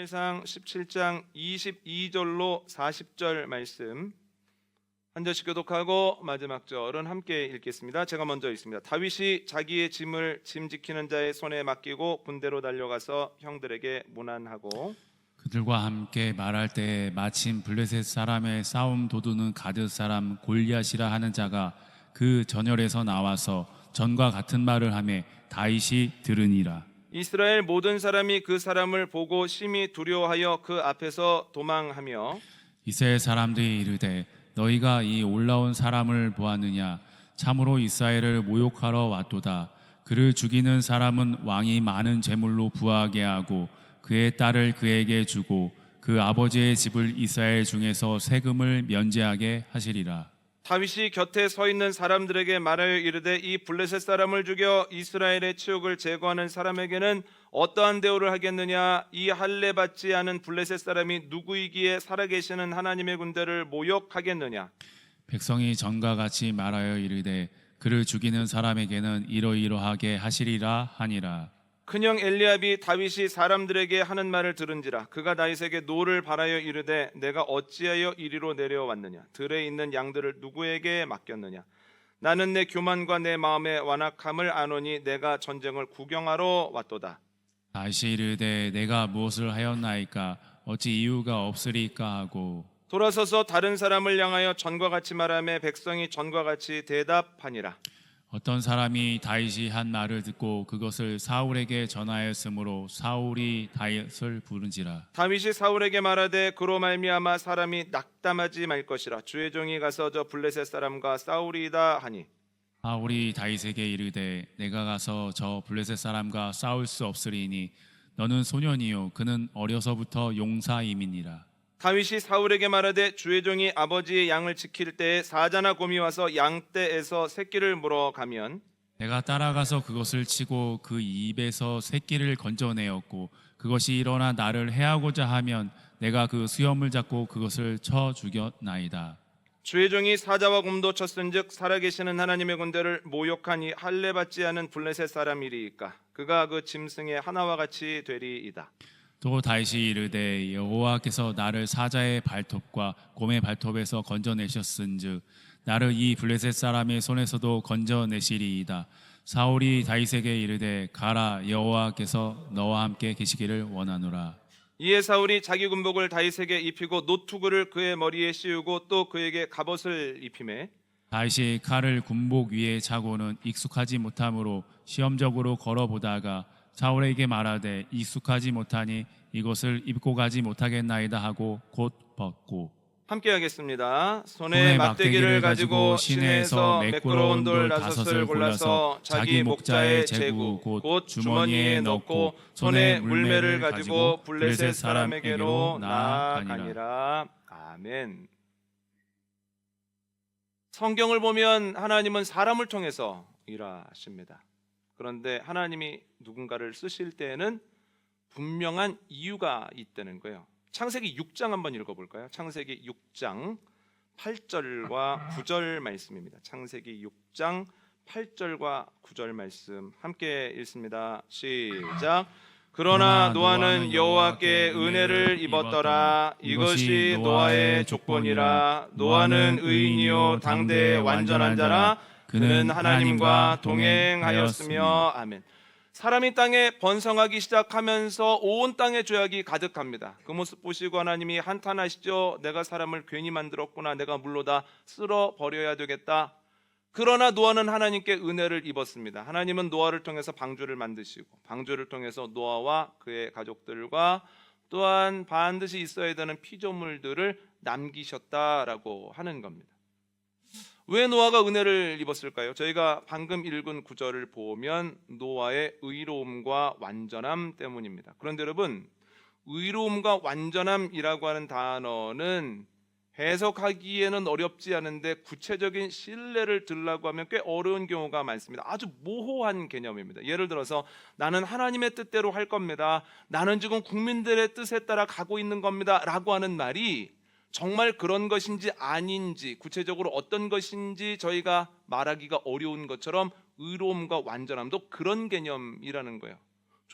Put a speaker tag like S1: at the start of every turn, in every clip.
S1: 사무엘상 17장 22절로 40절 말씀 한 절씩 교독하고 마지막 절은 함께 읽겠습니다. 제가 먼저 읽습니다. 다윗이 자기의 짐을 짐 지키는 자의 손에 맡기고 군대로 달려가서 형들에게 문안하고
S2: 그들과 함께 말할 때 마침 블레셋 사람의 싸움 도두는 가드 사람 골리앗이라 하는 자가 그 전열에서 나와서 전과 같은 말을 하며 다윗이 들으니라.
S1: 이스라엘 모든 사람이 그 사람을 보고 심히 두려워하여 그 앞에서 도망하며
S2: 이스라엘 사람들이 이르되 너희가 이 올라온 사람을 보았느냐? 참으로 이스라엘을 모욕하러 왔도다. 그를 죽이는 사람은 왕이 많은 재물로 부하게 하고 그의 딸을 그에게 주고 그 아버지의 집을 이스라엘 중에서 세금을 면제하게 하시리라.
S1: 다윗이 곁에 서 있는 사람들에게 말하여 이르되 이 블레셋 사람을 죽여 이스라엘의 치욕을 제거하는 사람에게는 어떠한 대우를 하겠느냐? 이 할례 받지 않은 블레셋 사람이 누구이기에 살아계시는 하나님의 군대를 모욕하겠느냐?
S2: 백성이 전과 같이 말하여 이르되 그를 죽이는 사람에게는 이러이러하게 하시리라 하니라.
S1: 큰형 엘리압이 다윗이 사람들에게 하는 말을 들은지라 그가 다윗에게 노를 바라여 이르되 내가 어찌하여 이리로 내려왔느냐? 들에 있는 양들을 누구에게 맡겼느냐? 나는 내 교만과 내 마음의 완악함을 아노니 내가 전쟁을 구경하러 왔도다.
S2: 다시 이르되 내가 무엇을 하였나이까? 어찌 이유가 없으리까 하고
S1: 돌아서서 다른 사람을 향하여 전과 같이 말하며 백성이 전과 같이 대답하니라.
S2: 어떤 사람이 다윗이 한 말을 듣고 그것을 사울에게 전하였으므로 사울이 다윗을 부른지라.
S1: 다윗이 사울에게 말하되 그로 말미암아 사람이 낙담하지 말 것이라. 주의 종이 가서 저 블레셋 사람과 싸우리이다 하니
S2: 사울이 다윗에게 이르되 내가 가서 저 블레셋 사람과 싸울 수 없으리니 너는 소년이요 그는 어려서부터 용사임이니라.
S1: 다윗이 사울에게 말하되 주의 종이 아버지의 양을 지킬 때에 사자나 곰이 와서 양떼에서 새끼를 물어가면
S2: 내가 따라가서 그것을 치고 그 입에서 새끼를 건져내었고 그것이 일어나 나를 해하고자 하면 내가 그 수염을 잡고 그것을 쳐 죽였나이다.
S1: 주의 종이 사자와 곰도 쳤은즉 살아계시는 하나님의 군대를 모욕하니 할례 받지 않은 블레셋 사람이리이까 그가 그 짐승의 하나와 같이 되리이다.
S2: 또 다윗이 이르되 여호와께서 나를 사자의 발톱과 곰의 발톱에서 건져내셨은즉 나를 이 블레셋 사람의 손에서도 건져내시리이다. 사울이 다윗에게 이르되 가라 여호와께서 너와 함께 계시기를 원하노라.
S1: 이에 사울이 자기 군복을 다윗에게 입히고 노투구를 그의 머리에 씌우고 또 그에게 갑옷을 입히매
S2: 다윗이 칼을 군복 위에 차고는 익숙하지 못함으로 시험적으로 걸어보다가 사울에게 말하되 익숙하지 못하니 이것을 입고 가지 못하겠나이다 하고 곧 벗고
S1: 함께 하겠습니다. 손에 막대기를 가지고 시내에서 매끄러운 돌 5을 골라서 자기 목자의 제구 곧 주머니에 넣고 손에 물매를 가지고 블레셋 사람에게로 나아가니라. 아멘. 성경을 보면 하나님은 사람을 통해서 일하십니다. 그런데 하나님이 누군가를 쓰실 때에는 분명한 이유가 있다는 거예요. 창세기 6장 한번 읽어볼까요? 창세기 6장 8절과 9절 말씀입니다. 창세기 6장 8절과 9절 말씀 함께 읽습니다. 시작. 그러나 노아는 여호와께 은혜를 입었더라. 이것이 노아의 족본이라. 노아는 의인이요 당대의 완전한 자라. 그는 하나님과 동행하였으며. 아멘. 사람이 땅에 번성하기 시작하면서 온 땅에 죄악이 가득합니다. 그 모습 보시고 하나님이 한탄하시죠. 내가 사람을 괜히 만들었구나. 내가 물로 다 쓸어버려야 되겠다. 그러나 노아는 하나님께 은혜를 입었습니다. 하나님은 노아를 통해서 방주를 만드시고 방주를 통해서 노아와 그의 가족들과 또한 반드시 있어야 되는 피조물들을 남기셨다라고 하는 겁니다. 왜 노아가 은혜를 입었을까요? 저희가 방금 읽은 구절을 보면 노아의 의로움과 완전함 때문입니다. 그런데 여러분, 의로움과 완전함이라고 하는 단어는 해석하기에는 어렵지 않은데 구체적인 신뢰를 들라고 하면 꽤 어려운 경우가 많습니다. 아주 모호한 개념입니다. 예를 들어서 나는 하나님의 뜻대로 할 겁니다. 나는 지금 국민들의 뜻에 따라 가고 있는 겁니다. 라고 하는 말이 정말 그런 것인지 아닌지 구체적으로 어떤 것인지 저희가 말하기가 어려운 것처럼 의로움과 완전함도 그런 개념이라는 거예요.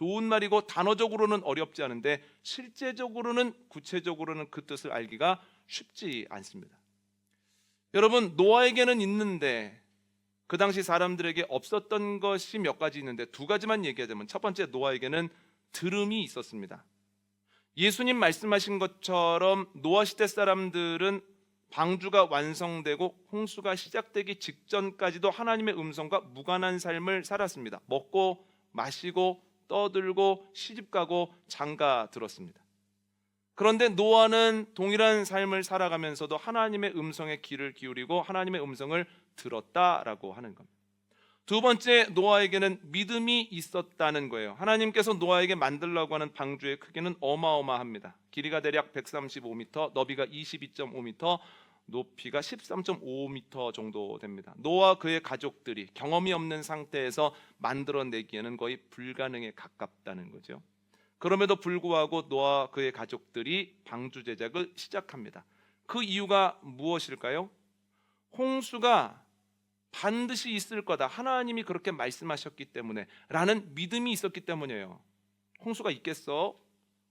S1: 좋은 말이고 단어적으로는 어렵지 않은데 실제적으로는 구체적으로는 그 뜻을 알기가 쉽지 않습니다. 여러분, 노아에게는 있는데 그 당시 사람들에게 없었던 것이 몇 가지 있는데 두 가지만 얘기하자면, 첫 번째, 노아에게는 들음이 있었습니다. 예수님 말씀하신 것처럼 노아 시대 사람들은 방주가 완성되고 홍수가 시작되기 직전까지도 하나님의 음성과 무관한 삶을 살았습니다. 먹고 마시고 떠들고 시집가고 장가 들었습니다. 그런데 노아는 동일한 삶을 살아가면서도 하나님의 음성에 귀를 기울이고 하나님의 음성을 들었다라고 하는 겁니다. 두 번째, 노아에게는 믿음이 있었다는 거예요. 하나님께서 노아에게 만들려고 하는 방주의 크기는 어마어마합니다. 길이가 대략 135m, 너비가 22.5m, 높이가 13.5m 정도 됩니다. 노아와 그의 가족들이 경험이 없는 상태에서 만들어내기에는 거의 불가능에 가깝다는 거죠. 그럼에도 불구하고 노아와 그의 가족들이 방주 제작을 시작합니다. 그 이유가 무엇일까요? 홍수가 반드시 있을 거다, 하나님이 그렇게 말씀하셨기 때문에 라는 믿음이 있었기 때문이에요. 홍수가 있겠어?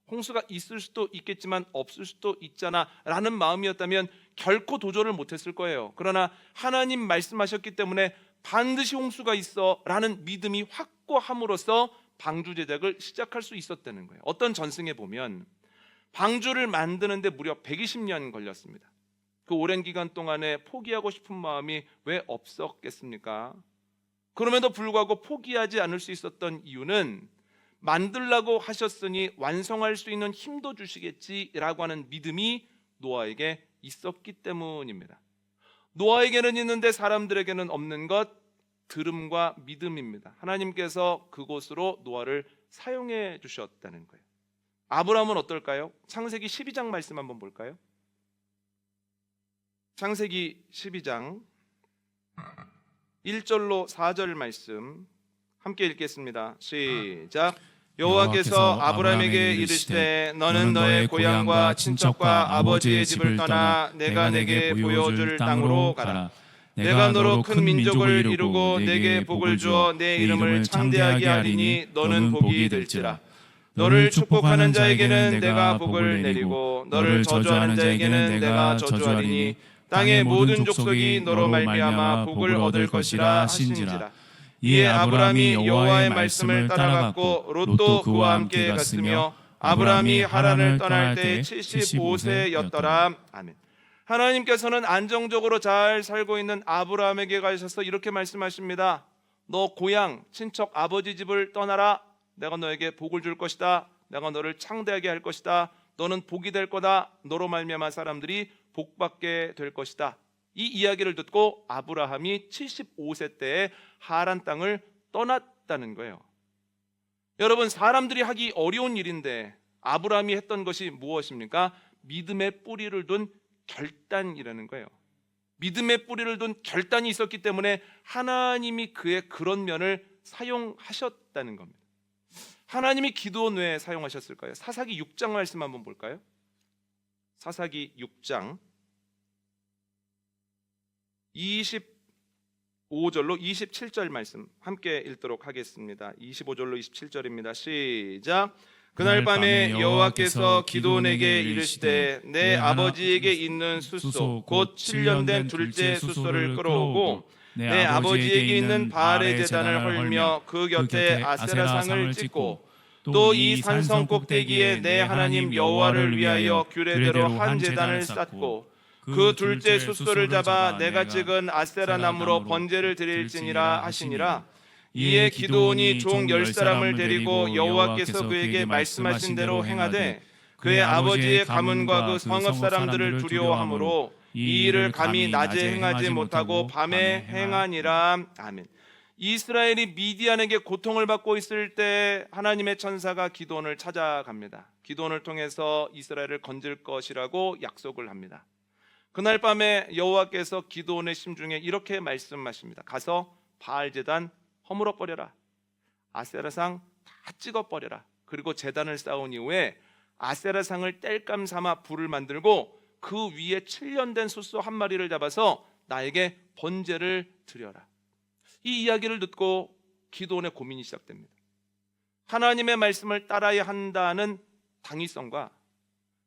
S1: 홍수가 있을 수도 있겠지만 없을 수도 있잖아 라는 마음이었다면 결코 도전을 못했을 거예요. 그러나 하나님 말씀하셨기 때문에 반드시 홍수가 있어 라는 믿음이 확고함으로써 방주 제작을 시작할 수 있었다는 거예요. 어떤 전승에 보면 방주를 만드는데 무려 120년 걸렸습니다. 그 오랜 기간 동안에 포기하고 싶은 마음이 왜 없었겠습니까? 그럼에도 불구하고 포기하지 않을 수 있었던 이유는 만들라고 하셨으니 완성할 수 있는 힘도 주시겠지라고 하는 믿음이 노아에게 있었기 때문입니다. 노아에게는 있는데 사람들에게는 없는 것, 들음과 믿음입니다. 하나님께서 그곳으로 노아를 사용해 주셨다는 거예요. 아브라함은 어떨까요? 창세기 12장 말씀 한번 볼까요? 창세기 12장 1절로 4절 말씀 함께 읽겠습니다. 시작. 여호와께서 아브라함에게 이르시되 너는 너의 고향과 친척과 아버지의 집을 떠나 내가 내게 보여줄 땅으로 가라. 내가 너로 큰 민족을 이루고 내게 복을 주어 내 이름을 창대하게 하리니 너는 복이 될지라. 너를 축복하는 자에게는 내가 복을 내리고 너를 저주하는 자에게는 내가 저주하리니 땅의 모든 족속이 너로 말미암아 복을 얻을 것이라 하신지라. 이에 아브라함이 여호와의 말씀을 따라갔고 롯도 그와 함께 갔으며 아브라함이 하란을 떠날 때 75세였더라. 아멘. 하나님께서는 안정적으로 잘 살고 있는 아브라함에게 가셔서 이렇게 말씀하십니다. 너 고향, 친척, 아버지 집을 떠나라. 내가 너에게 복을 줄 것이다. 내가 너를 창대하게 할 것이다. 너는 복이 될 거다. 너로 말미암아 사람들이 복받게 될 것이다. 이 이야기를 듣고 아브라함이 75세 때에 하란 땅을 떠났다는 거예요. 여러분, 사람들이 하기 어려운 일인데 아브라함이 했던 것이 무엇입니까? 믿음의 뿌리를 둔 결단이라는 거예요. 믿음의 뿌리를 둔 결단이 있었기 때문에 하나님이 그의 그런 면을 사용하셨다는 겁니다. 하나님이 기도원 왜 사용하셨을까요? 사사기 6장 말씀 한번 볼까요? 사사기 6장 25절로 27절 말씀 함께 읽도록 하겠습니다. 25절로 27절입니다. 시작. 그날 밤에 여호와께서 기드온에게 이르시되 내 아버지에게 있는 숫소 곧 7년 된 둘째 숫소를 끌어오고 내 아버지에게 있는 바알의 제단을 헐며 그 곁에 아세라상을 찍고 또 이 산성 꼭대기에 내 하나님 여호와를 위하여 규례대로 한 제단을 쌓고 그 둘째 숫소를 잡아 내가 찍은 아세라 나무로 번제를 드릴지니라 하시니라. 이에 기드온이 종 10사람을 데리고 여호와께서 그에게 말씀하신 대로 행하되 그의 아버지의 가문과 그 성읍 사람들을 두려워하므로 이 일을 감히 낮에 행하지 못하고 밤에 행하니라. 아멘. 이스라엘이 미디안에게 고통을 받고 있을 때 하나님의 천사가 기드온을 찾아갑니다. 기드온을 통해서 이스라엘을 건질 것이라고 약속을 합니다. 그날 밤에 여호와께서 기드온의 심중에 이렇게 말씀하십니다. 가서 바알 제단 허물어 버려라. 아세라상 다 찍어 버려라. 그리고 제단을 쌓은 이후에 아세라상을 땔감 삼아 불을 만들고 그 위에 7년 된 숫소 한 마리를 잡아서 나에게 번제를 드려라. 이 이야기를 듣고 기드온의 고민이 시작됩니다. 하나님의 말씀을 따라야 한다는 당위성과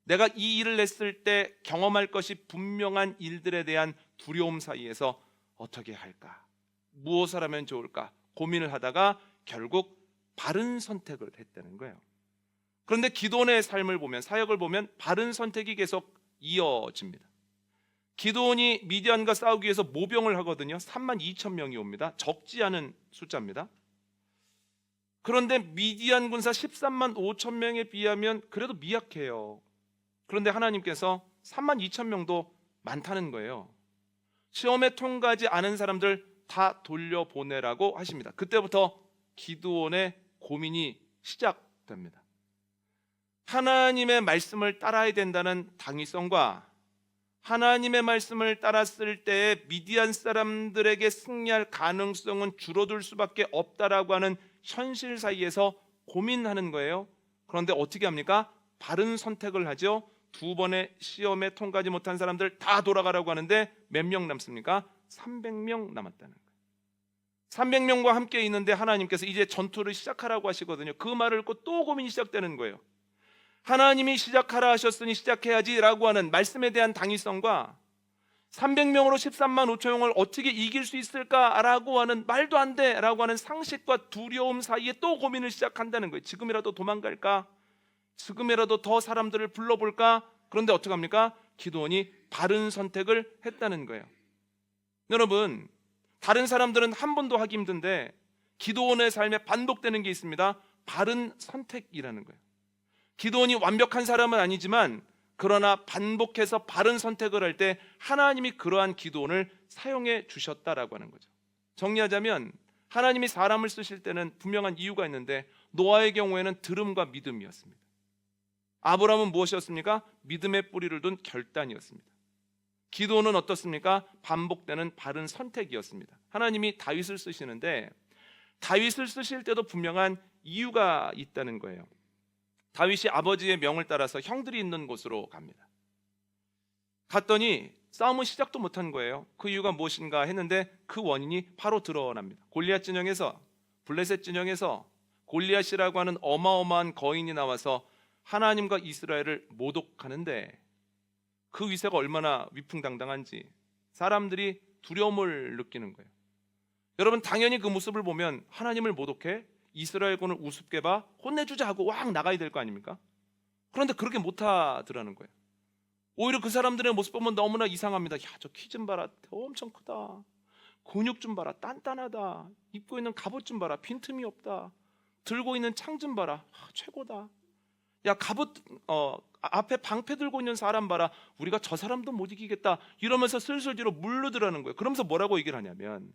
S1: 내가 이 일을 했을 때 경험할 것이 분명한 일들에 대한 두려움 사이에서 어떻게 할까, 무엇을 하면 좋을까 고민을 하다가 결국 바른 선택을 했다는 거예요. 그런데 기도원의 삶을 보면, 사역을 보면 바른 선택이 계속 이어집니다. 기도원이 미디안과 싸우기 위해서 모병을 하거든요. 32,000명이 옵니다. 적지 않은 숫자입니다. 그런데 미디안 군사 135,000명에 비하면 그래도 미약해요. 그런데 하나님께서 32,000명도 많다는 거예요. 시험에 통과하지 않은 사람들 다 돌려보내라고 하십니다. 그때부터 기드온의 고민이 시작됩니다. 하나님의 말씀을 따라야 된다는 당위성과 하나님의 말씀을 따랐을 때 미디안 사람들에게 승리할 가능성은 줄어들 수밖에 없다라고 하는 현실 사이에서 고민하는 거예요. 그런데 어떻게 합니까? 바른 선택을 하죠. 2번의 시험에 통과하지 못한 사람들 다 돌아가라고 하는데 몇 명 남습니까? 300명 남았다는 거예요. 300명과 함께 있는데 하나님께서 이제 전투를 시작하라고 하시거든요. 그 말을 듣고 또 고민이 시작되는 거예요. 하나님이 시작하라 하셨으니 시작해야지 라고 하는 말씀에 대한 당위성과 300명으로 13만 5천 명을 어떻게 이길 수 있을까라고 하는 말도 안 돼라고 하는 상식과 두려움 사이에 또 고민을 시작한다는 거예요. 지금이라도 도망갈까? 지금이라도 더 사람들을 불러볼까? 그런데 어떡합니까? 기드온이 바른 선택을 했다는 거예요. 여러분, 다른 사람들은 한 번도 하기 힘든데 기드온의 삶에 반복되는 게 있습니다. 바른 선택이라는 거예요. 기드온이 완벽한 사람은 아니지만 그러나 반복해서 바른 선택을 할 때 하나님이 그러한 기드온을 사용해 주셨다라고 하는 거죠. 정리하자면 하나님이 사람을 쓰실 때는 분명한 이유가 있는데 노아의 경우에는 들음과 믿음이었습니다. 아브라함은 무엇이었습니까? 믿음의 뿌리를 둔 결단이었습니다. 기드온은 어떻습니까? 반복되는 바른 선택이었습니다. 하나님이 다윗을 쓰시는데 다윗을 쓰실 때도 분명한 이유가 있다는 거예요. 다윗이 아버지의 명을 따라서 형들이 있는 곳으로 갑니다. 갔더니 싸움은 시작도 못한 거예요. 그 이유가 무엇인가 했는데 그 원인이 바로 드러납니다. 골리앗 진영에서, 블레셋 진영에서 골리앗이라고 하는 어마어마한 거인이 나와서 하나님과 이스라엘을 모독하는데 그 위세가 얼마나 위풍당당한지 사람들이 두려움을 느끼는 거예요. 여러분, 당연히 그 모습을 보면 하나님을 모독해? 이스라엘군을 우습게 봐? 혼내주자 하고 왕 나가야 될 거 아닙니까? 그런데 그렇게 못하더라는 거예요. 오히려 그 사람들의 모습 보면 너무나 이상합니다. 야, 저 키 좀 봐라, 엄청 크다. 근육 좀 봐라, 단단하다. 입고 있는 갑옷 좀 봐라, 빈틈이 없다. 들고 있는 창 좀 봐라, 최고다. 야, 갑옷 앞에 방패 들고 있는 사람 봐라, 우리가 저 사람도 못 이기겠다. 이러면서 슬슬 뒤로 물르더라는 거예요. 그러면서 뭐라고 얘기를 하냐면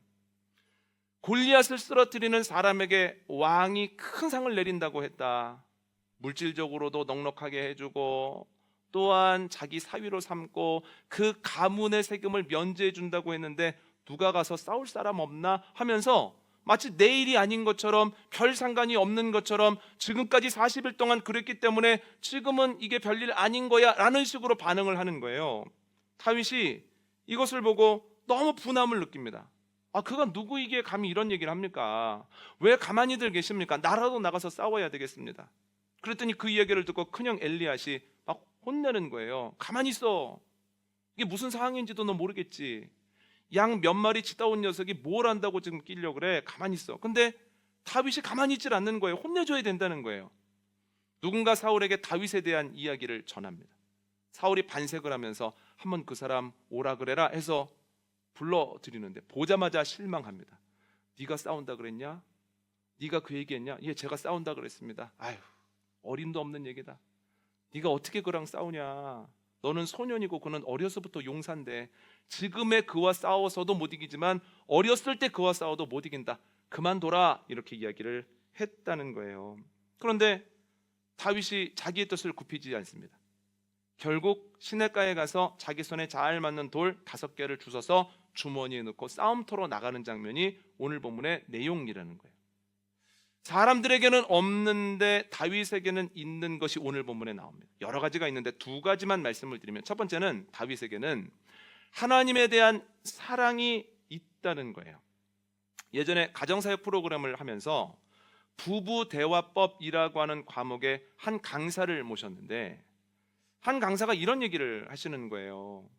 S1: 골리앗을 쓰러뜨리는 사람에게 왕이 큰 상을 내린다고 했다. 물질적으로도 넉넉하게 해주고 또한 자기 사위로 삼고 그 가문의 세금을 면제해 준다고 했는데 누가 가서 싸울 사람 없나 하면서 마치 내일이 아닌 것처럼 별 상관이 없는 것처럼 지금까지 40일 동안 그랬기 때문에 지금은 이게 별일 아닌 거야 라는 식으로 반응을 하는 거예요. 다윗이 이것을 보고 너무 분함을 느낍니다. 그가 누구이기에 감히 이런 얘기를 합니까? 왜 가만히들 계십니까? 나라도 나가서 싸워야 되겠습니다. 그랬더니 그 이야기를 듣고 큰형 엘리앗이 막 혼내는 거예요. 가만히 있어. 이게 무슨 상황인지도 너 모르겠지. 양 몇 마리 치다 온 녀석이 뭘 한다고 지금 끼려고 그래. 가만히 있어. 근데 다윗이 가만히 있질 않는 거예요. 혼내줘야 된다는 거예요. 누군가 사울에게 다윗에 대한 이야기를 전합니다. 사울이 반색을 하면서 한번 그 사람 오라 그래라 해서 불러드리는데 보자마자 실망합니다. 네가 싸운다 그랬냐? 네가 그 얘기했냐? 예, 제가 싸운다 그랬습니다. 아휴, 어림도 없는 얘기다. 네가 어떻게 그랑 싸우냐? 너는 소년이고 그는 어려서부터 용사인데 지금의 그와 싸워서도 못 이기지만 어렸을 때 그와 싸워도 못 이긴다. 그만둬라. 이렇게 이야기를 했다는 거예요. 그런데 다윗이 자기의 뜻을 굽히지 않습니다. 결국 시냇가에 가서 자기 손에 잘 맞는 돌 5개를 주워서 주머니에 넣고 싸움터로 나가는 장면이 오늘 본문의 내용이라는 거예요. 사람들에게는 없는데 다윗에게는 있는 것이 오늘 본문에 나옵니다. 여러 가지가 있는데 2가지만 말씀을 드리면, 첫 번째는 다윗에게는 하나님에 대한 사랑이 있다는 거예요. 예전에 가정사역 프로그램을 하면서 부부 대화법이라고 하는 과목의 한 강사를 모셨는데 한 강사가 이런 얘기를 하시는 거예요.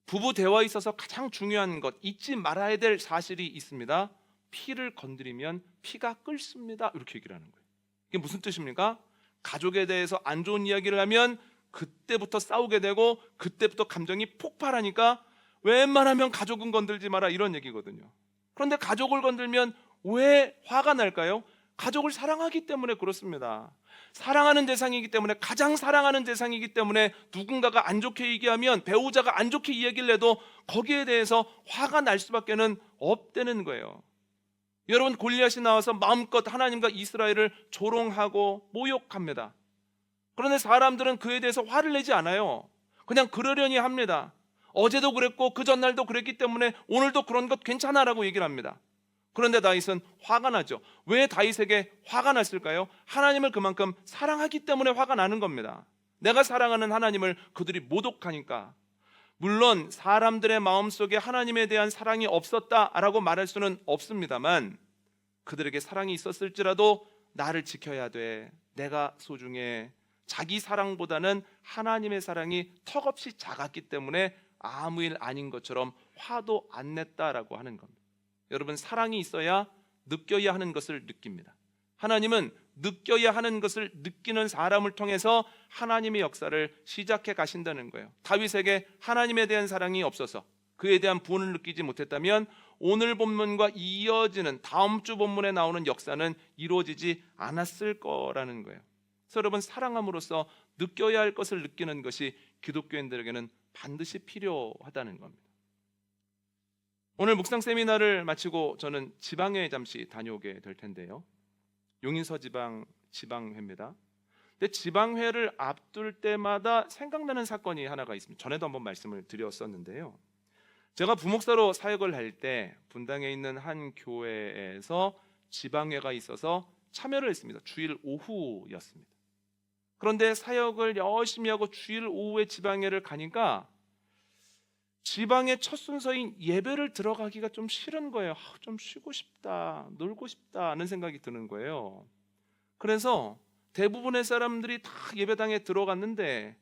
S1: 부부 대화에 있어서 가장 중요한 것, 잊지 말아야 될 사실이 있습니다. 피를 건드리면 피가 끓습니다. 이렇게 얘기를 하는 거예요. 이게 무슨 뜻입니까? 가족에 대해서 안 좋은 이야기를 하면 그때부터 싸우게 되고 그때부터 감정이 폭발하니까 웬만하면 가족은 건들지 마라, 이런 얘기거든요. 그런데 가족을 건들면 왜 화가 날까요? 가족을 사랑하기 때문에 그렇습니다. 사랑하는 대상이기 때문에, 가장 사랑하는 대상이기 때문에 누군가가 안 좋게 얘기하면, 배우자가 안 좋게 이야기를 해도 거기에 대해서 화가 날 수밖에는 없다는 거예요. 여러분, 골리앗이 나와서 마음껏 하나님과 이스라엘을 조롱하고 모욕합니다. 그런데 사람들은 그에 대해서 화를 내지 않아요. 그냥 그러려니 합니다. 어제도 그랬고 그 전날도 그랬기 때문에 오늘도 그런 것 괜찮아라고 얘기를 합니다. 그런데 다윗은 화가 나죠. 왜 다윗에게 화가 났을까요? 하나님을 그만큼 사랑하기 때문에 화가 나는 겁니다. 내가 사랑하는 하나님을 그들이 모독하니까. 물론 사람들의 마음속에 하나님에 대한 사랑이 없었다라고 말할 수는 없습니다만, 그들에게 사랑이 있었을지라도 나를 지켜야 돼, 내가 소중해, 자기 사랑보다는 하나님의 사랑이 턱없이 작았기 때문에 아무 일 아닌 것처럼 화도 안 냈다라고 하는 겁니다. 여러분, 사랑이 있어야 느껴야 하는 것을 느낍니다. 하나님은 느껴야 하는 것을 느끼는 사람을 통해서 하나님의 역사를 시작해 가신다는 거예요. 다윗에게 하나님에 대한 사랑이 없어서 그에 대한 부은을 느끼지 못했다면 오늘 본문과 이어지는 다음 주 본문에 나오는 역사는 이루어지지 않았을 거라는 거예요. 그래서 여러분, 사랑함으로써 느껴야 할 것을 느끼는 것이 기독교인들에게는 반드시 필요하다는 겁니다. 오늘 묵상 세미나를 마치고 저는 지방에 잠시 다녀오게 될 텐데요. 용인서 지방회입니다. 근데 지방회를 앞둘 때마다 생각나는 사건이 하나가 있습니다. 전에도 한번 말씀을 드렸었는데요. 제가 부목사로 사역을 할 때 분당에 있는 한 교회에서 지방회가 있어서 참여를 했습니다. 주일 오후였습니다. 그런데 사역을 열심히 하고 주일 오후에 지방회를 가니까 지방의 첫 순서인 예배를 들어가기가 좀 싫은 거예요. 좀 쉬고 싶다, 놀고 싶다 하는 생각이 드는 거예요. 그래서 대부분의 사람들이 다 예배당에 들어갔는데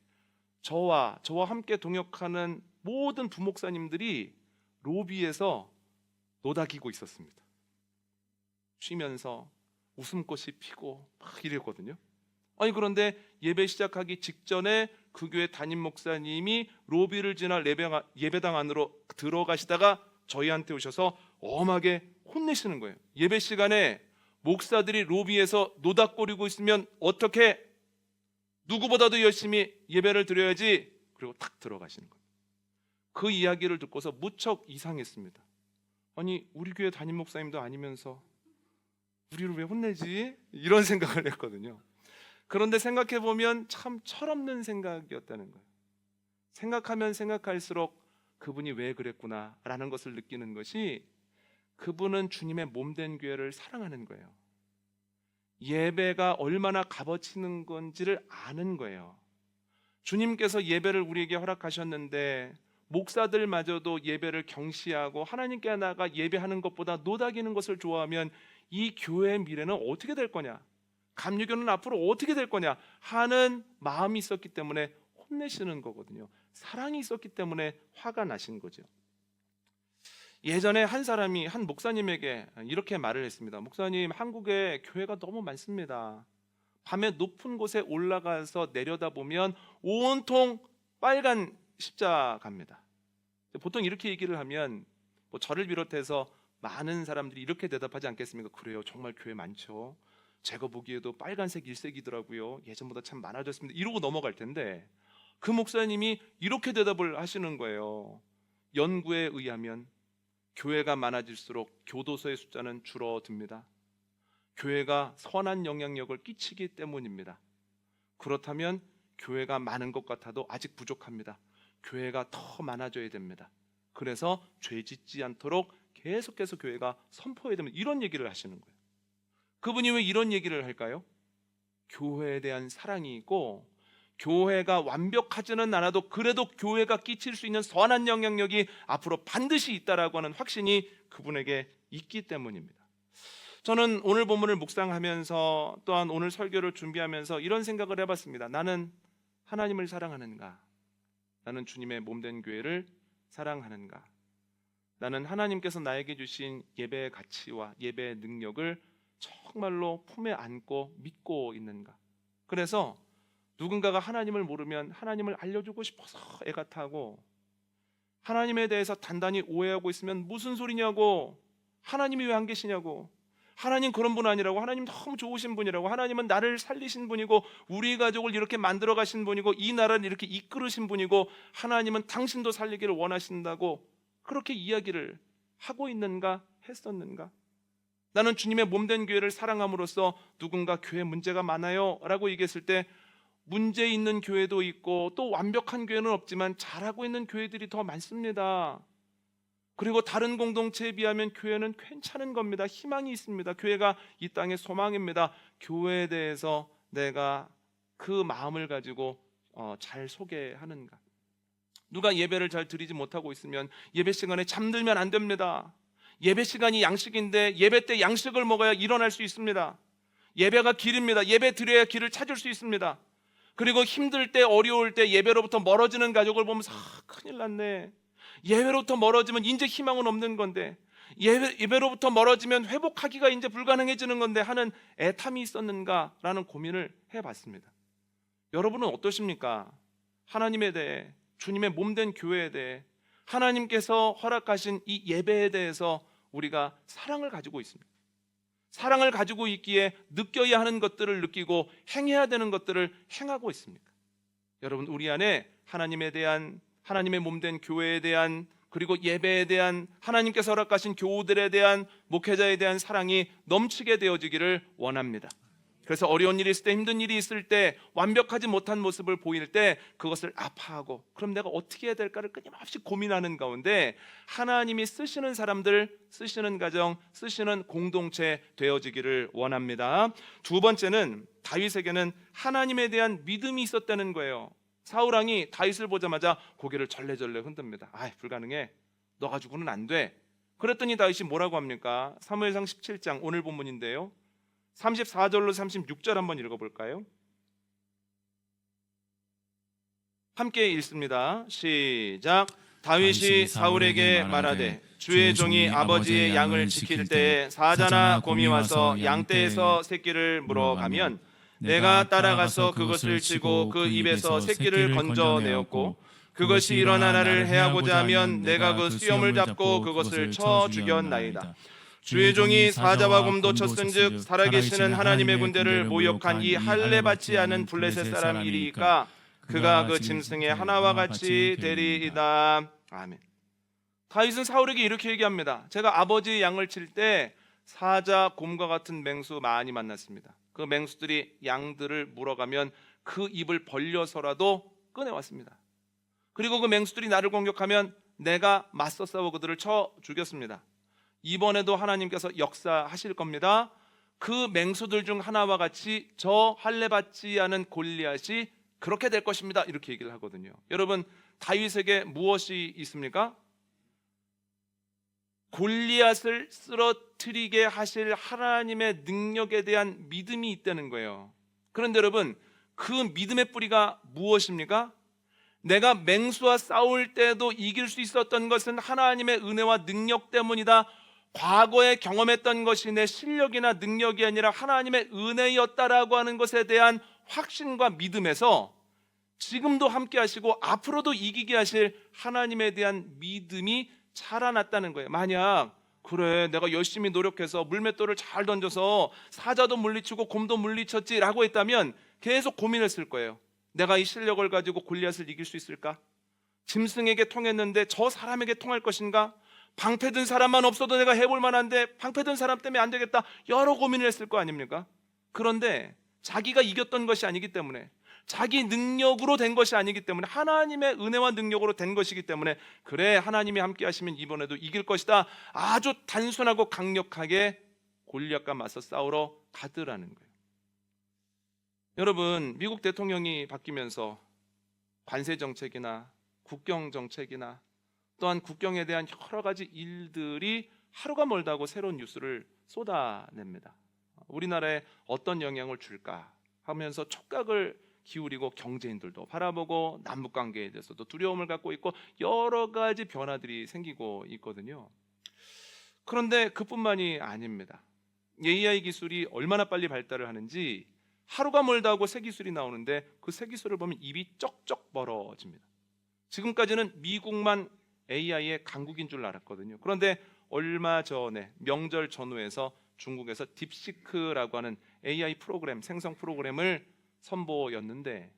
S1: 저와 함께 동역하는 모든 부목사님들이 로비에서 노닥이고 있었습니다. 쉬면서 웃음꽃이 피고 막 이랬거든요. 아니, 그런데 예배 시작하기 직전에 그 교회 담임 목사님이 로비를 지나 예배당 안으로 들어가시다가 저희한테 오셔서 엄하게 혼내시는 거예요. 예배 시간에 목사들이 로비에서 노닥거리고 있으면 어떻게, 누구보다도 열심히 예배를 드려야지. 그리고 탁 들어가시는 거예요. 그 이야기를 듣고서 무척 이상했습니다. 아니, 우리 교회 담임 목사님도 아니면서 우리를 왜 혼내지? 이런 생각을 했거든요. 그런데 생각해보면 참 철없는 생각이었다는 거예요. 생각하면 생각할수록 그분이 왜 그랬구나 라는 것을 느끼는 것이, 그분은 주님의 몸된 교회를 사랑하는 거예요. 예배가 얼마나 값어치는 건지를 아는 거예요. 주님께서 예배를 우리에게 허락하셨는데 목사들마저도 예배를 경시하고 하나님께 나아가 예배하는 것보다 노닥이는 것을 좋아하면 이 교회의 미래는 어떻게 될 거냐, 감리교는 앞으로 어떻게 될 거냐 하는 마음이 있었기 때문에 혼내시는 거거든요. 사랑이 있었기 때문에 화가 나신 거죠. 예전에 한 목사님에게 이렇게 말을 했습니다. 목사님, 한국에 교회가 너무 많습니다. 밤에 높은 곳에 올라가서 내려다보면 온통 빨간 십자가입니다. 보통 이렇게 얘기를 하면 저를 비롯해서 많은 사람들이 이렇게 대답하지 않겠습니까? 그래요, 정말 교회 많죠. 제가 보기에도 빨간색 일색이더라고요. 예전보다 참 많아졌습니다. 이러고 넘어갈 텐데, 그 목사님이 이렇게 대답을 하시는 거예요. 연구에 의하면 교회가 많아질수록 교도소의 숫자는 줄어듭니다. 교회가 선한 영향력을 끼치기 때문입니다. 그렇다면 교회가 많은 것 같아도 아직 부족합니다. 교회가 더 많아져야 됩니다. 그래서 죄 짓지 않도록 계속해서 교회가 선포해야 됩니다. 이런 얘기를 하시는 거예요. 그분이 왜 이런 얘기를 할까요? 교회에 대한 사랑이 있고, 교회가 완벽하지는 않아도 그래도 교회가 끼칠 수 있는 선한 영향력이 앞으로 반드시 있다라고 하는 확신이 그분에게 있기 때문입니다. 저는 오늘 본문을 묵상하면서 또한 오늘 설교를 준비하면서 이런 생각을 해봤습니다. 나는 하나님을 사랑하는가? 나는 주님의 몸된 교회를 사랑하는가? 나는 하나님께서 나에게 주신 예배의 가치와 예배의 능력을 정말로 품에 안고 믿고 있는가? 그래서 누군가가 하나님을 모르면 하나님을 알려주고 싶어서 애가 타고, 하나님에 대해서 단단히 오해하고 있으면 무슨 소리냐고, 하나님이 왜 안 계시냐고, 하나님 그런 분 아니라고, 하나님 너무 좋으신 분이라고, 하나님은 나를 살리신 분이고 우리 가족을 이렇게 만들어 가신 분이고 이 나라를 이렇게 이끌으신 분이고 하나님은 당신도 살리기를 원하신다고 그렇게 이야기를 하고 있는가, 했었는가? 나는 주님의 몸된 교회를 사랑함으로써 누군가 교회 문제가 많아요 라고 얘기했을 때 문제 있는 교회도 있고 또 완벽한 교회는 없지만 잘하고 있는 교회들이 더 많습니다. 그리고 다른 공동체에 비하면 교회는 괜찮은 겁니다. 희망이 있습니다. 교회가 이 땅의 소망입니다. 교회에 대해서 내가 그 마음을 가지고 잘 소개하는가? 누가 예배를 잘 드리지 못하고 있으면 예배 시간에 잠들면 안 됩니다. 예배 시간이 양식인데 예배 때 양식을 먹어야 일어날 수 있습니다. 예배가 길입니다. 예배 드려야 길을 찾을 수 있습니다. 그리고 힘들 때, 어려울 때 예배로부터 멀어지는 가족을 보면서 큰일 났네. 예배로부터 멀어지면 이제 희망은 없는 건데, 예배로부터 멀어지면 회복하기가 이제 불가능해지는 건데 하는 애탐이 있었는가라는 고민을 해봤습니다. 여러분은 어떠십니까? 하나님에 대해, 주님의 몸된 교회에 대해, 하나님께서 허락하신 이 예배에 대해서 우리가 사랑을 가지고 있습니다. 사랑을 가지고 있기에 느껴야 하는 것들을 느끼고 행해야 되는 것들을 행하고 있습니까? 여러분, 우리 안에 하나님에 대한, 하나님의 몸된 교회에 대한, 그리고 예배에 대한, 하나님께서 허락하신 교우들에 대한, 목회자에 대한 사랑이 넘치게 되어지기를 원합니다. 그래서 어려운 일이 있을 때, 힘든 일이 있을 때, 완벽하지 못한 모습을 보일 때 그것을 아파하고 그럼 내가 어떻게 해야 될까를 끊임없이 고민하는 가운데 하나님이 쓰시는 사람들, 쓰시는 가정, 쓰시는 공동체 되어지기를 원합니다. 두 번째는 다윗에게는 하나님에 대한 믿음이 있었다는 거예요. 사울왕이 다윗을 보자마자 고개를 절레절레 흔듭니다. 불가능해, 너 가지고는 안 돼. 그랬더니 다윗이 뭐라고 합니까? 사무엘상 17장 오늘 본문인데요, 34절로 36절 한번 읽어볼까요? 함께 읽습니다. 시작. 다윗이 사울에게 말하되 주의 종이 아버지의 양을 지킬 때에 사자나 곰이 와서 양떼에서 새끼를 물어가면 내가 따라가서 그것을 치고 그 입에서 새끼를 건져내었고 그것이 일어나 나를 해하고자 하면 내가 그 수염을 잡고 그것을 쳐 죽였나이다. 주의 종이 사자와 곰도 쳤은즉 살아계시는 하나님의 군대를 모욕한 이 할례 받지 않은 블레셋 사람이리까 그가 그 짐승의 하나와 같이 되리이다. 아멘. 다윗은 사울에게 이렇게 얘기합니다. 제가 아버지의 양을 칠 때 사자, 곰과 같은 맹수 많이 만났습니다. 그 맹수들이 양들을 물어가면 그 입을 벌려서라도 꺼내왔습니다. 그리고 그 맹수들이 나를 공격하면 내가 맞서 싸워 그들을 쳐 죽였습니다. 이번에도 하나님께서 역사하실 겁니다. 그 맹수들 중 하나와 같이 저 할례 받지 않은 골리앗이 그렇게 될 것입니다. 이렇게 얘기를 하거든요. 여러분, 다윗에게 무엇이 있습니까? 골리앗을 쓰러뜨리게 하실 하나님의 능력에 대한 믿음이 있다는 거예요. 그런데 여러분, 그 믿음의 뿌리가 무엇입니까? 내가 맹수와 싸울 때도 이길 수 있었던 것은 하나님의 은혜와 능력 때문이다. 과거에 경험했던 것이 내 실력이나 능력이 아니라 하나님의 은혜였다라고 하는 것에 대한 확신과 믿음에서 지금도 함께 하시고 앞으로도 이기게 하실 하나님에 대한 믿음이 자라났다는 거예요. 만약 그래 내가 열심히 노력해서 물맷돌을 잘 던져서 사자도 물리치고 곰도 물리쳤지 라고 했다면 계속 고민했을 거예요. 내가 이 실력을 가지고 골리앗을 이길 수 있을까? 짐승에게 통했는데 저 사람에게 통할 것인가? 방패든 사람만 없어도 내가 해볼 만한데 방패든 사람 때문에 안 되겠다. 여러 고민을 했을 거 아닙니까? 그런데 자기가 이겼던 것이 아니기 때문에, 자기 능력으로 된 것이 아니기 때문에, 하나님의 은혜와 능력으로 된 것이기 때문에 그래 하나님이 함께 하시면 이번에도 이길 것이다. 아주 단순하고 강력하게 골리앗과 맞서 싸우러 가더라는 거예요. 여러분, 미국 대통령이 바뀌면서 관세 정책이나 국경 정책이나 또한 국경에 대한 여러 가지 일들이 하루가 멀다고 새로운 뉴스를 쏟아냅니다. 우리나라에 어떤 영향을 줄까 하면서 촉각을 기울이고 경제인들도 바라보고 남북 관계에 대해서도 두려움을 갖고 있고 여러 가지 변화들이 생기고 있거든요. 그런데 그뿐만이 아닙니다. AI 기술이 얼마나 빨리 발달을 하는지 하루가 멀다 하고 새 기술이 나오는데 그 새 기술을 보면 입이 쩍쩍 벌어집니다. 지금까지는 미국만 AI의 강국인 줄 알았거든요. 그런데 얼마 전에 명절 전후에서 중국에서 딥시크라고 하는 AI 프로그램, 생성 프로그램을 선보였는데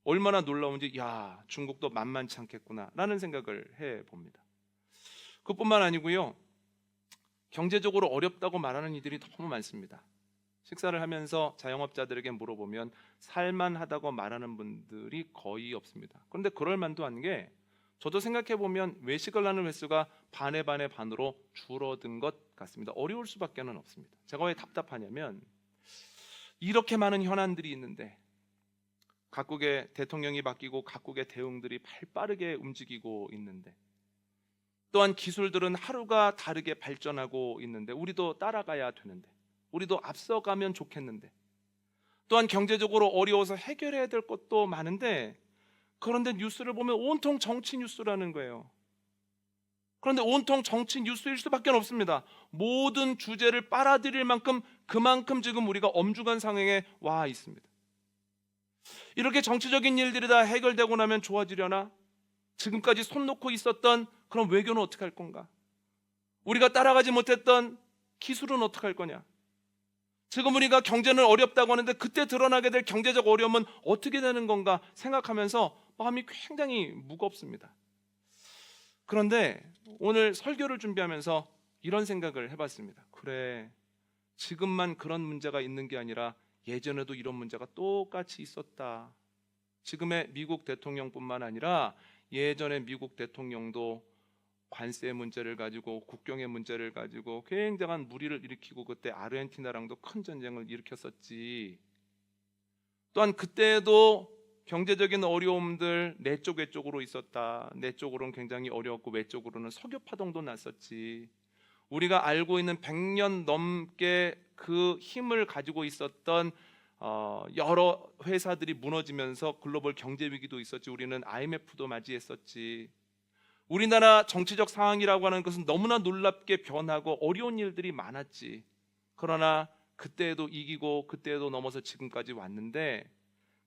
S1: 얼마나 놀라운지 야, 중국도 만만치 않겠구나라는 생각을 해봅니다. 그뿐만 아니고요. 경제적으로 어렵다고 말하는 이들이 너무 많습니다. 식사를 하면서 자영업자들에게 물어보면 살만하다고 말하는 분들이 거의 없습니다. 그런데 그럴 만도 한 게 저도 생각해 보면 외식을 하는 횟수가 반의 반으로 줄어든 것 같습니다. 어려울 수밖에는 없습니다. 제가 왜 답답하냐면 이렇게 많은 현안들이 있는데 각국의 대통령이 바뀌고 각국의 대응들이 발빠르게 움직이고 있는데 또한 기술들은 하루가 다르게 발전하고 있는데 우리도 따라가야 되는데 우리도 앞서가면 좋겠는데 또한 경제적으로 어려워서 해결해야 될 것도 많은데 그런데 뉴스를 보면 온통 정치 뉴스라는 거예요. 그런데 온통 정치 뉴스일 수밖에 없습니다. 모든 주제를 빨아들일 만큼 그만큼 지금 우리가 엄중한 상황에 와 있습니다. 이렇게 정치적인 일들이 다 해결되고 나면 좋아지려나? 지금까지 손 놓고 있었던 그런 외교는 어떻게 할 건가? 우리가 따라가지 못했던 기술은 어떻게 할 거냐? 지금 우리가 경제는 어렵다고 하는데 그때 드러나게 될 경제적 어려움은 어떻게 되는 건가 생각하면서 마음이 굉장히 무겁습니다. 그런데 오늘 설교를 준비하면서 이런 생각을 해봤습니다. 그래, 지금만 그런 문제가 있는 게 아니라 예전에도 이런 문제가 똑같이 있었다. 지금의 미국 대통령뿐만 아니라 예전에 미국 대통령도 관세 문제를 가지고 국경의 문제를 가지고 굉장한 무리를 일으키고 그때 아르헨티나랑도 큰 전쟁을 일으켰었지. 또한 그때도 경제적인 어려움들 내 쪽 외쪽으로 있었다. 내 쪽으로는 굉장히 어려웠고 외쪽으로는 석유 파동도 났었지. 우리가 알고 있는 100년 넘게 그 힘을 가지고 있었던 여러 회사들이 무너지면서 글로벌 경제 위기도 있었지. 우리는 IMF도 맞이했었지. 우리나라 정치적 상황이라고 하는 것은 너무나 놀랍게 변하고 어려운 일들이 많았지. 그러나 그때에도 이기고 그때에도 넘어서 지금까지 왔는데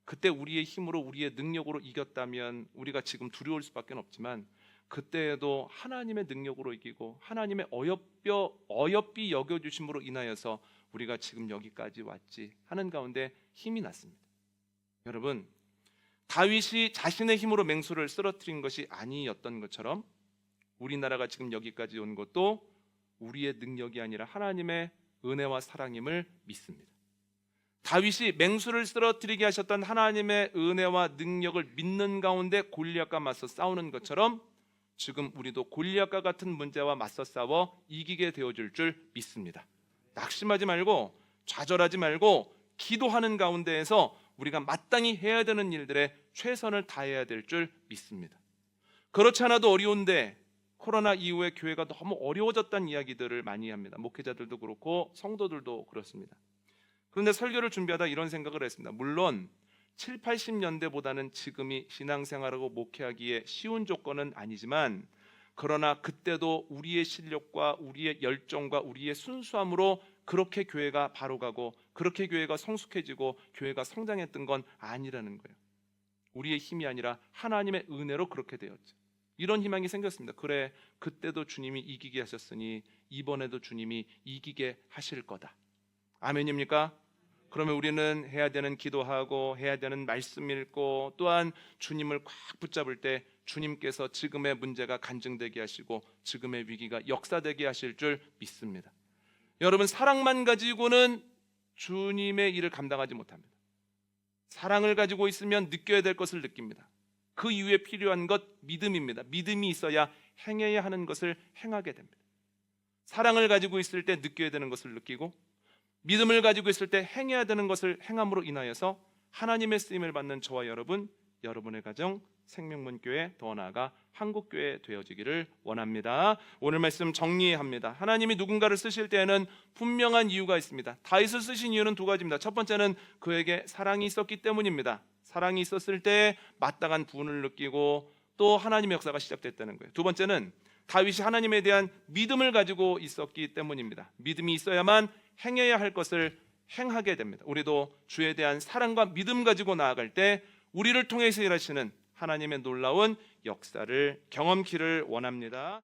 S1: 그때 우리의 힘으로 우리의 능력으로 이겼다면 우리가 지금 두려울 수밖에 없지만 그때에도 하나님의 능력으로 이기고 하나님의 어여삐 여겨주심으로 인하여서 우리가 지금 여기까지 왔지 하는 가운데 힘이 났습니다. 여러분, 다윗이 자신의 힘으로 맹수를 쓰러뜨린 것이 아니었던 것처럼 우리나라가 지금 여기까지 온 것도 우리의 능력이 아니라 하나님의 은혜와 사랑임을 믿습니다. 다윗이 맹수를 쓰러뜨리게 하셨던 하나님의 은혜와 능력을 믿는 가운데 골리앗과 맞서 싸우는 것처럼 지금 우리도 골리앗과 같은 문제와 맞서 싸워 이기게 되어질 줄 믿습니다. 낙심하지 말고 좌절하지 말고 기도하는 가운데에서 우리가 마땅히 해야 되는 일들에 최선을 다해야 될 줄 믿습니다. 그렇지 않아도 어려운데 코로나 이후에 교회가 너무 어려워졌다는 이야기들을 많이 합니다. 목회자들도 그렇고 성도들도 그렇습니다. 그런데 설교를 준비하다 이런 생각을 했습니다. 물론 7, 80년대보다는 지금이 신앙생활하고 목회하기에 쉬운 조건은 아니지만 그러나 그때도 우리의 실력과 우리의 열정과 우리의 순수함으로 그렇게 교회가 바로가고 그렇게 교회가 성숙해지고 교회가 성장했던 건 아니라는 거예요. 우리의 힘이 아니라 하나님의 은혜로 그렇게 되었죠. 이런 희망이 생겼습니다. 그래, 그때도 주님이 이기게 하셨으니 이번에도 주님이 이기게 하실 거다. 아멘입니까? 그러면 우리는 해야 되는 기도하고 해야 되는 말씀 읽고 또한 주님을 꽉 붙잡을 때 주님께서 지금의 문제가 간증되게 하시고 지금의 위기가 역사되게 하실 줄 믿습니다. 여러분, 사랑만 가지고는 주님의 일을 감당하지 못합니다. 사랑을 가지고 있으면 느껴야 될 것을 느낍니다. 그 이후에 필요한 것 믿음입니다. 믿음이 있어야 행해야 하는 것을 행하게 됩니다. 사랑을 가지고 있을 때 느껴야 되는 것을 느끼고 믿음을 가지고 있을 때 행해야 되는 것을 행함으로 인하여서 하나님의 쓰임을 받는 저와 여러분 여러분의 가정 생명문교회, 더 나아가 한국교회 되어지기를 원합니다. 오늘 말씀 정리합니다. 하나님이 누군가를 쓰실 때에는 분명한 이유가 있습니다. 다윗을 쓰신 이유는 두 가지입니다. 첫 번째는 그에게 사랑이 있었기 때문입니다. 사랑이 있었을 때 마땅한 부분을 느끼고 또 하나님의 역사가 시작됐다는 거예요. 두 번째는 다윗이 하나님에 대한 믿음을 가지고 있었기 때문입니다. 믿음이 있어야만 행해야 할 것을 행하게 됩니다. 우리도 주에 대한 사랑과 믿음 가지고 나아갈 때 우리를 통해서 일하시는 하나님의 놀라운 역사를 경험키를 원합니다.